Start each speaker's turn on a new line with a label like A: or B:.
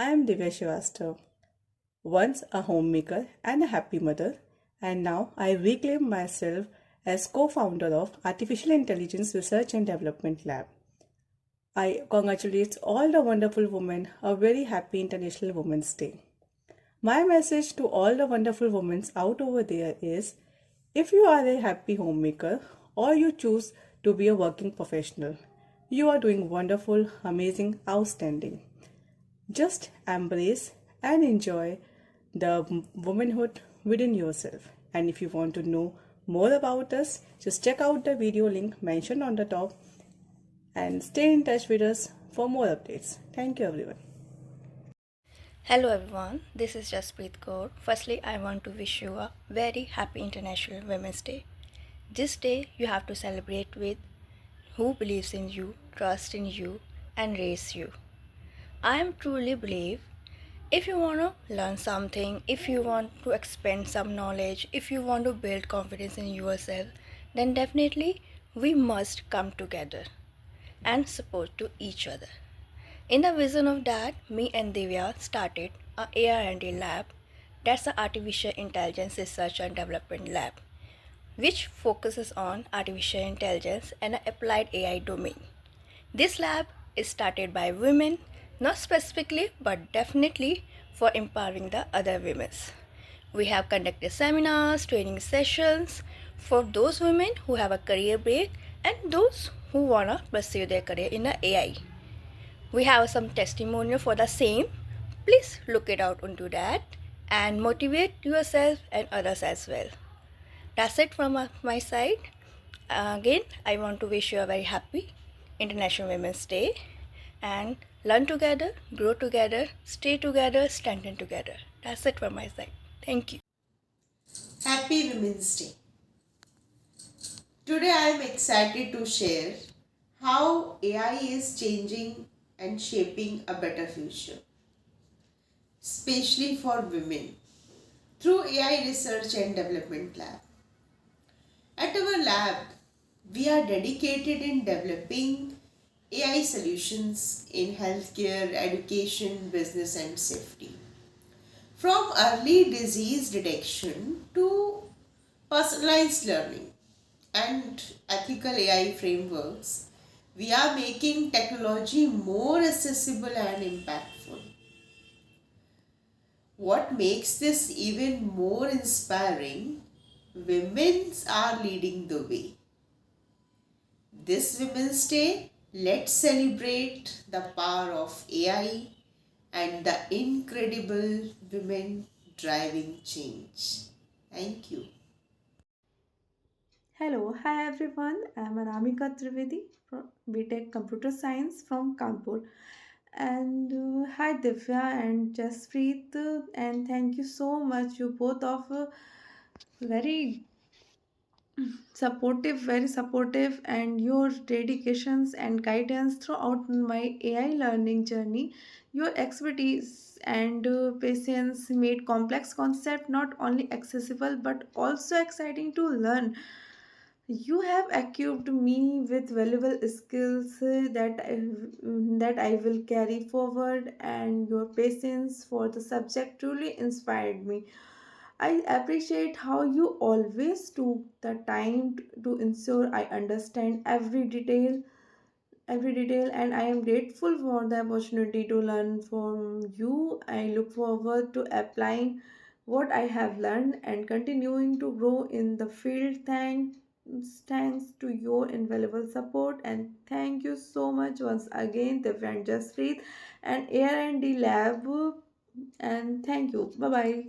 A: I am Divya Srivastav, once a homemaker and a happy mother, and now I reclaim myself as co-founder of Artificial Intelligence Research and Development Lab. I congratulate all the wonderful women a very happy International Women's Day. My message to all the wonderful women out over there is if you are a happy homemaker or you choose to be a working professional, you are doing wonderful, amazing, outstanding. Just embrace and enjoy the womanhood within yourself. And if you want to know more about us, just check out the video link mentioned on the top and stay in touch with us for more updates. Thank you, everyone.
B: Hello everyone, this is Jaspreet Kaur. Firstly, I want to wish you a very happy International Women's Day. This day you have to celebrate with who believes in you, trusts in you, and raise you. I am truly believe if you want to learn something, if you want to expand some knowledge, if you want to build confidence in yourself, then definitely we must come together and support to each other. In the vision of that, me and Divya started a AIRnDLAB, that's the Artificial Intelligence Research and Development Lab, which focuses on artificial intelligence and applied AI domain. This lab is started by women, not specifically but definitely for empowering the other women. We have conducted seminars, training sessions for those women who have a career break and those who wanna pursue their career in the AI. We have some testimonial for the same. Please look it out into that and motivate yourself and others as well. That's it from my side. Again, I want to wish you a very happy International Women's Day and learn together, grow together, stay together, strengthen together. That's it from my side. Thank you.
C: Happy Women's Day. Today I am excited to share how AI is changing and shaping a better future, especially for women, through AI Research and Development Lab. At our lab, we are dedicated in developing AI solutions in healthcare, education, business, and safety. From early disease detection to personalized learning and ethical AI frameworks, we are making technology more accessible and impactful. What makes this even more inspiring? Women are leading the way. This Women's Day, let's celebrate the power of AI and the incredible women driving change. Thank you.
D: Hello, hi everyone. I'm Anamika Trivedi from BTech Computer Science from Kanpur. And hi Divya and Jaspreet, and thank you so much. You both of very very supportive, and your dedications and guidance throughout my AI learning journey. Your expertise and patience made complex concept not only accessible but also exciting to learn. You have equipped me with valuable skills that I will carry forward, and your patience for the subject truly inspired me. I appreciate how you always took the time to ensure I understand every detail, and I am grateful for the opportunity to learn from you. I look forward to applying what I have learned and continuing to grow in the field. Thanks to your invaluable support, and thank you so much once again, the friend Jaspreet and AR&D Lab, and thank you. Bye bye.